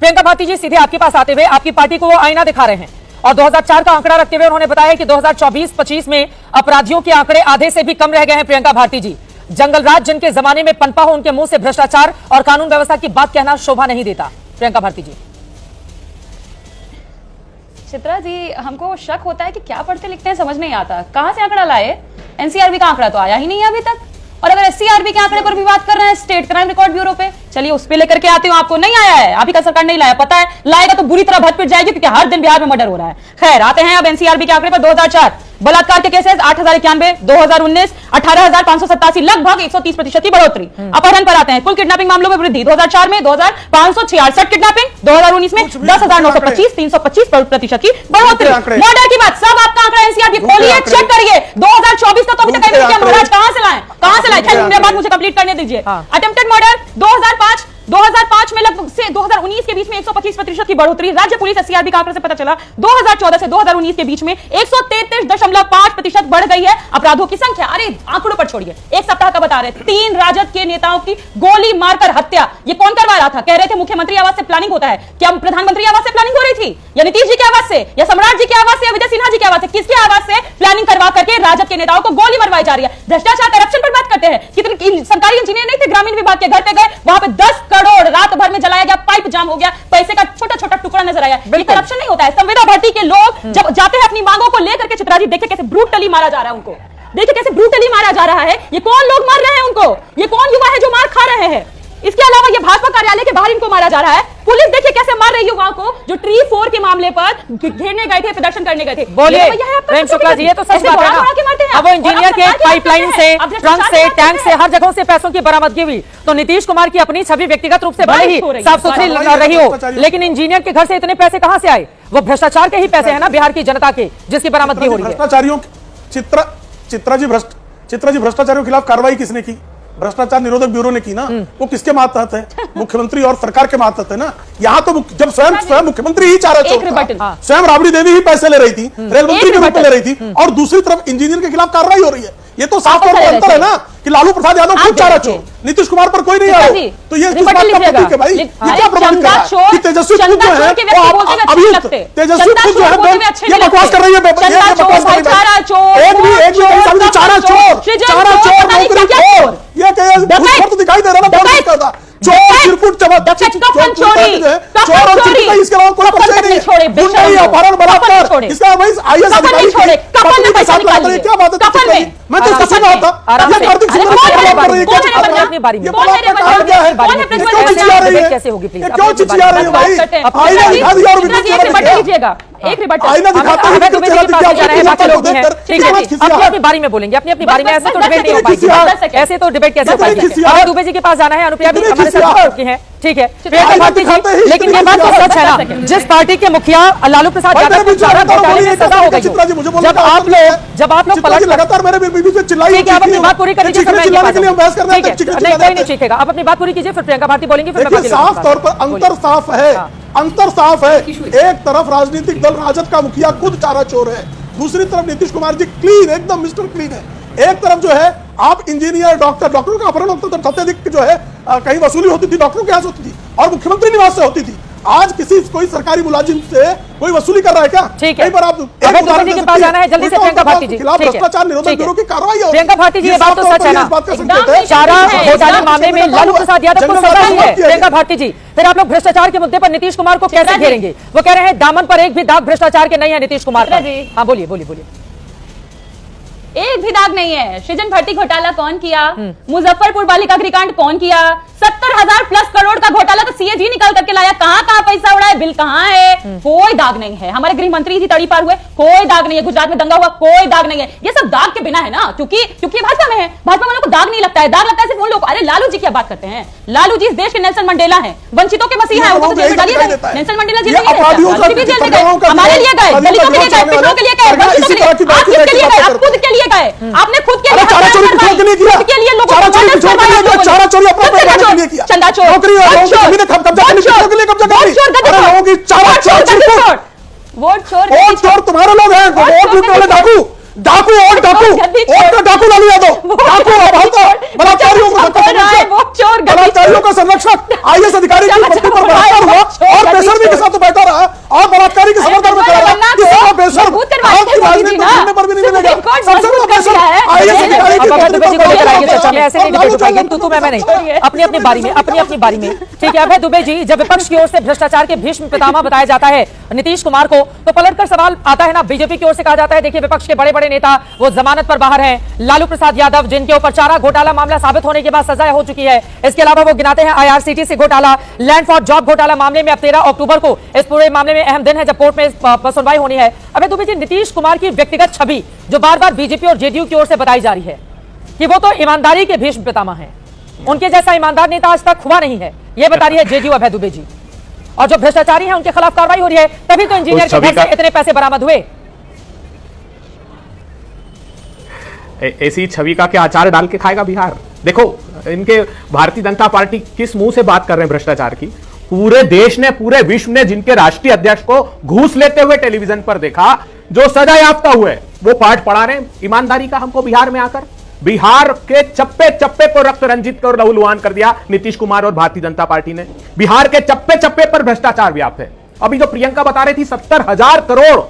प्रियंका भारती जी सीधे आपके पास आते हुए आपकी पार्टी को वो आईना दिखा रहे हैं और 2004 का आंकड़ा रखते हुए उन्होंने बताया कि 2024-25 में अपराधियों के आंकड़े आधे से भी कम रह गए हैं। प्रियंका भारती जी, जंगल राज जिनके जमाने में पनपा हो उनके मुंह से भ्रष्टाचार और कानून व्यवस्था की बात कहना शोभा नहीं देता। प्रियंका भारती जी। चित्रा जी, हमको शक होता है कि क्या पढ़ते लिखते हैं समझ नहीं आता, कहां से आंकड़ा लाए। एनसीआरबी का आंकड़ा तो आया ही नहीं है अभी तक, और अगर एससीआरबी के आंकड़े पर भी बात कर रहे हैं स्टेट क्राइम रिकॉर्ड ब्यूरो पे, चलिए उस पे लेकर के आती हूँ। आपको नहीं आया है, आप ही का सरकार नहीं लाया, पता है लाएगा तो बुरी तरह भट पिट जाएगी क्योंकि हर दिन बिहार में मर्डर हो रहा है। खैर आते हैं अब एनसीआरबी के आंकड़े पर। 2004 बलात्कार के केसेस 8091, 2019 18,587, लगभग 130% की बढ़ोतरी। अपहरण पर आते हैं, कुल किडनैपिंग मामलों में वृद्धि 2004 में 2566 किडनैपिंग, 2019 में 10,925, 325% की बढ़ोतरी। मर्डर की बात सब आपका आंकड़ा एनसीआरबी खोलिए चेक करिए। 2024 तक तो अभी तक नहीं किया। महाराज कहां से लाए, कहां से लाए? मेरी बात मुझे कंप्लीट करने दीजिए। अटेम्प्टेड मर्डर 2005 में लगभग से 2019 के बीच में 125% की बढ़ोतरी। राज्य पुलिस एससीआरबी का आंकड़े से पता चला 2014 से 2019 के बीच में 133.5% बढ़ गई है अपराधों की संख्या। अरे आंकड़ों पर छोड़िए, एक सप्ताह का बता रहे 3 राजद के नेताओं की गोली मारकर हत्या। ये कौन करवा रहा था? कह रहे थे मुख्यमंत्री आवास से प्लानिंग होता है। क्या प्रधानमंत्री आवास से प्लानिंग हो रही थी, या नीतीश जी के आवास से, या सम्राट जी के आवास से, या विजय सिन्हा जी के आवास से? किसके आवास से प्लानिंग करवा करके राजद के नेताओं को गोली मरवाई जा रही है? भ्रष्टाचार करप्शन पर बात करते हैं। कितने सरकारी इंजीनियर नहीं थे, ग्रामीण विभाग के घर पे गए, वहां पे 10 करोड़ रात भर में जलाया गया, पाइप जाम हो गया, पैसे का छोटा छोटा टुकड़ा नजर आया। ये करप्शन नहीं होता है? संविदा भर्ती के लोग जब जाते हैं अपनी मांगों को लेकर के, चित्रा जी देखिए कैसे ब्रूटली मारा जा रहा है उनको, देखिए कैसे ब्रूटली मारा जा रहा है। ये कौन लोग मार रहे हैं उनको? ये कौन युवा है जो मार खा रहे हैं? इसके अलावा ये भाजपा कार्यालय के बाहर इनको मारा जा रहा है। पुलिस देखिए कैसे मार रही युवाओं को जो ट्री 4 के मामले पर घेरने गए थे, प्रदर्शन करने गए थे। बोलिए प्रेम शुक्ला जी, ये तो सच बात है ना। अब वो इंजीनियर के पाइपलाइन से, ट्रंक से, टैंक से, हर जगहों से पैसों की बरामदगी हुई तो नीतीश कुमार की अपनी छवि व्यक्तिगत रूप से भले ही साफ सुथरी रही हो, लेकिन इंजीनियर के घर से इतने पैसे कहां से आए? वो भ्रष्टाचार के ही पैसे है ना बिहार की जनता के, जिसकी बरामदगी हो रही है। भ्रष्टाचारियों चित्रा जी भ्रष्टाचारियों के खिलाफ कार्रवाई किसने की? भ्रष्टाचार निरोधक ब्यूरो ने की ना। वो किसके मातहत है? मुख्यमंत्री और सरकार के मातहत है ना। यहाँ तो जब स्वयं मुख्यमंत्री ही चारा चौक था, स्वयं राबड़ी देवी ही पैसे ले रही थी, रेल मंत्री के रूप में ले रही थी, और दूसरी तरफ इंजीनियर के खिलाफ कार्रवाई हो रही है। ये तो साफ तौर पर अंतर है ना कि लालू प्रसाद यादव खुद चारा चोर, नीतीश कुमार पर कोई नहीं आया। तो ये किस बात का प्रतीक है भाई? ये क्या प्रमाणित कर रहा है कि तेजस्वी खुद जो है अभियुक्त, तेजस्वी खुद जो है ये बकवास कर रही है। चारा चोर नौकरी चोर, ये तो दिखाई दे रहा है। चोर चिरकुट चोर और चिरकुट, इसके अलावा कोई परिचय नहीं है। अपहरण बलात्कार, इसका भाई आईएएस अधिकारी क्या बात है? मैं तो इसका सुना था कार्तिक अपनी बारी में कैसे होगी प्लीज? क्यों चिचिया रही है भाई? आईना दिखा दिया और एक रिबट आईना दिखाते हैं अपनी बारी में बोलेंगे, अपनी बारी में। ऐसे तो डिबेट नहीं हो पाएगी, ऐसे तो डिबेट कैसे हो पाएगी? अभय दुबे जी के पास जाना है, अनुप्रिया भी हमारे साथ है, ठीक है। लेकिन ये बात तो सच है ना, जिस पार्टी के मुखिया लालू प्रसाद यादव को सजा हो गई, जब आप लोग पलट लगातार मेरे बीच में चिल्लाई, आप अपनी बात पूरी कर लीजिए, नहीं नहीं चीखेगा। आप अपनी बात पूरी कीजिए, फिर प्रियंका भारती बोलेंगी, फिर साफ तौर पर अंतर साफ है, अंतर साफ है। एक तरफ राजनीतिक दल राजद का मुखिया खुद चारा चोर है, दूसरी तरफ नीतीश कुमार जी क्लीन, एकदम मिस्टर क्लीन है। एक तरफ जो है आप इंजीनियर, डॉक्टरों का अपहरण होता था, अत्यधिक जो है कहीं वसूली होती थी, डॉक्टरों के यहाँ होती थी और मुख्यमंत्री निवास से होती थी। आज कोई सरकारी मुलाजिम से कोई वसूली कर रहा है क्या? ठीक है, पर आप के पास जाना है, जल्दी से प्रियंका भारती जी। खिलाफ भ्रष्टाचार निरोधक ब्यूरो की कार्रवाई है। प्रियंका भारती जी, ये बात तो सच है ना, चारा घोटाले मामले में लालू प्रसाद यादव को सजा हुई है। प्रियंका भारती जी, फिर आप लोग भ्रष्टाचार के मुद्दे पर नीतीश कुमार को कैसे घेरेंगे? वो कह रहे हैं दामन पर एक भी दाग भ्रष्टाचार के नहीं है नीतीश कुमार का। हाँ बोलिए बोलिए बोलिए। एक भी दाग नहीं है। सृजन भर्ती घोटाला कौन किया? मुजफ्फरपुर बालिका गृहकांड कौन किया? 70,000 प्लस करोड़ का घोटाला तो सीएजी निकाल करके लाया। कहां पैसा उड़ा है, बिल कहां है? कोई दाग नहीं है। हमारे गृह मंत्री जी तड़ी पार हुए, कोई दाग नहीं है। गुजरात में दंगा हुआ, कोई दाग नहीं है। ये सब दाग के बिना है ना, क्योंकि भाजपा में है। भाजपा वालों को दाग नहीं लगता है, दाग लगता है सिर्फ उन लोग। अरे लालू जी क्या बात करते हैं? लालू जी इस देश के नेल्सन मंडेला है, वंचितों के मसीहा है। नेल्सन मंडेला जेल में गए, हमारे लिए गए, दलितों के लिए गए, पिछड़ों के लिए गए, वंचितों के लिए। आप किसके लिए गए? आप खुद के लिए गए। आपने खुद के लिए चारा चोरी लोगों को चंदा चोर, वोट चोर तुम्हारे लोग हैं, वोट लूटने वाले डाकू लालू यादव, बलात्कारियों का संरक्षक, आईएएस अधिकारी की पत्नी पर बलात्कार हुआ और कर्मी के साथ तो बैठा रहा और बलात्कारी के समर्थन में खड़ा रहा। इससे बड़ा बेशर्म भारत की राजनीति में सुनने पर भी नहीं मिलेगा। सबसे बड़ा बेशर्म आईएएस अधिकारी की अभय दुबे जी को लेकर आएंगे चर्चा में, ऐसे नहीं डिबेट हो पाएगी। तू मैं नहीं, अपनी अपनी बारी में ठीक है। अभय दुबे जी, जब विपक्ष की ओर से भ्रष्टाचार के भीष्म पितामह बताया जाता है नीतीश कुमार को, तो पलटकर सवाल आता है ना, बीजेपी की ओर से कहा जाता है देखिए विपक्ष के बड़े बड़े नेता वो जमानत पर बाहर हैं, लालू प्रसाद यादव जिनके ऊपर चारा घोटाला मामला साबित होने के बाद सजा हो चुकी है। इसके अलावा वो गिनाते हैं आईआरसीटीसी घोटाला, लैंड फॉर जॉब घोटाला मामले में अब 13 अक्टूबर को इस पूरे मामले में अहम दिन है जब कोर्ट में सुनवाई होनी है। अबे दुबे जी, नीतीश कुमार की व्यक्तिगत छवि जो बार बार बीजेपी और जेडीयू की ओर से बताई जा रही है कि वो तो ईमानदारी के भीष्म पितामह हैं, उनके जैसा ईमानदार नेता आज तक हुआ नहीं है, ये बता रही है जेडीयू अभय दुबे जी। और जो भ्रष्टाचारी हैं उनके खिलाफ कार्रवाई हो रही है, तभी तो इंजीनियर के घर से इतने पैसे बरामद हुए। ऐसी छवि का क्या अचार डाल के खाएगा बिहार? देखो इनके भारतीय जनता पार्टी किस मुंह से बात कर रहे हैं भ्रष्टाचार की। पूरे देश ने, पूरे विश्व ने जिनके राष्ट्रीय अध्यक्ष को घूस लेते हुए टेलीविजन पर देखा, जो सजा याफ्ता हुए, वो पाठ पढ़ा रहे हैं ईमानदारी का हमको बिहार में आकर। बिहार के चप्पे चप्पे को रक्त रंजित कर लहूलुहान कर दिया नीतीश कुमार और भारतीय जनता पार्टी ने। बिहार के चप्पे चप्पे पर भ्रष्टाचार व्याप्त है। अभी जो प्रियंका बता रही थी 70,000 करोड़,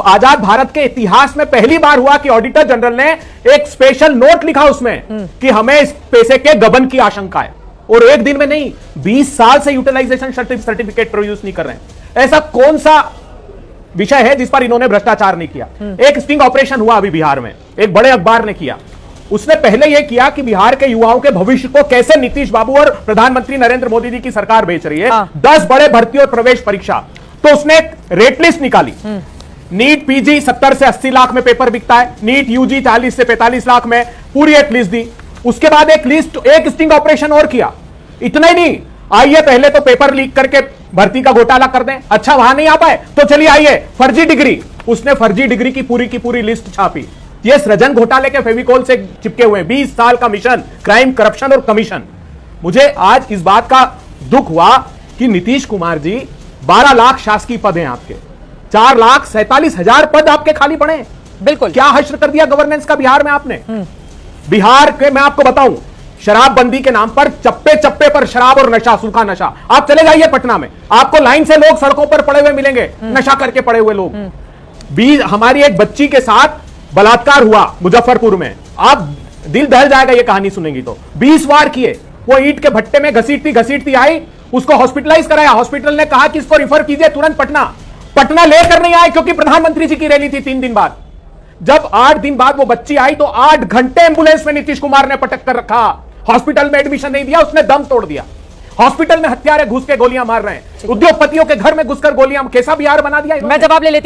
आजाद भारत के इतिहास में पहली बार हुआ कि ऑडिटर जनरल ने एक स्पेशल नोट लिखा उसमें कि हमें इस पैसे के गबन की आशंका है, और एक दिन में नहीं 20 साल से यूटिलाइजेशन सर्टिफिकेट प्रोड्यूस नहीं कर रहे हैं। ऐसा कौन सा विषय है जिस पर इन्होंने भ्रष्टाचार नहीं किया? एक स्टिंग ऑपरेशन हुआ अभी बिहार में, एक बड़े अखबार ने किया। उसने पहले यह किया कि बिहार के युवाओं के भविष्य को कैसे नीतीश बाबू और प्रधानमंत्री नरेंद्र मोदी जी की सरकार बेच रही है। 10 बड़े भर्ती और प्रवेश परीक्षा, तो उसने रेट लिस्ट निकाली। नीट पीजी 70 से 80 लाख में पेपर बिकता है, नीट यूजी 40 से 45 लाख में, पूरी एक लिस्ट दी। उसके बाद एक स्टिंग ऑपरेशन और किया। इतना ही नहीं, आइए पहले तो पेपर लीक करके भर्ती का घोटाला कर दें। अच्छा वहां नहीं आ पाए तो चलिए आइए फर्जी डिग्री, उसने फर्जी डिग्री की पूरी लिस्ट छापी। ये सृजन घोटाले के फेविकोल से चिपके हुए 20 साल का मिशन, क्राइम, करप्शन और कमीशन। मुझे आज इस बात का दुख हुआ कि नीतीश कुमार जी 12 लाख शासकीय पद हैं आपके, 4,47,000 पद आपके खाली पड़े हैं। बिल्कुल, क्या हश्र कर दिया गवर्नेंस का बिहार में आपने। बिहार के मैं आपको बताऊं, शराबबंदी के नाम पर चप्पे चप्पे पर शराब और नशा, सूखा नशा। आप चले जाइए पटना में, आपको लाइन से लोग सड़कों पर पड़े हुए मिलेंगे, नशा करके पड़े हुए लोग। हमारी एक बच्ची के साथ बलात्कार हुआ मुजफ्फरपुर में, आप दिल दहल जाएगा ये कहानी सुनेंगी तो। 20 वार किए, वो ईंट के भट्टे में घसीटती आई, उसको हॉस्पिटलाइज कराया। हॉस्पिटल ने कहा कि इसको रिफर कीजिए तुरंत पटना लेकर नहीं आए क्योंकि प्रधानमंत्री जी की रैली थी 3 दिन बाद। जब 8 दिन बाद वो बच्ची आई तो 8 घंटे एम्बुलेंस में नीतीश कुमार ने पटक कर रखा, हॉस्पिटल में एडमिशन नहीं दिया, उसने दम तोड़ दिया। हॉस्पिटल में हत्यारे घुस के गोलियां मार रहे हैं, उद्योगपतियों के घर में घुसकर गोलियां, कैसा बिहार बना दिया। मैं जवाब ले लेती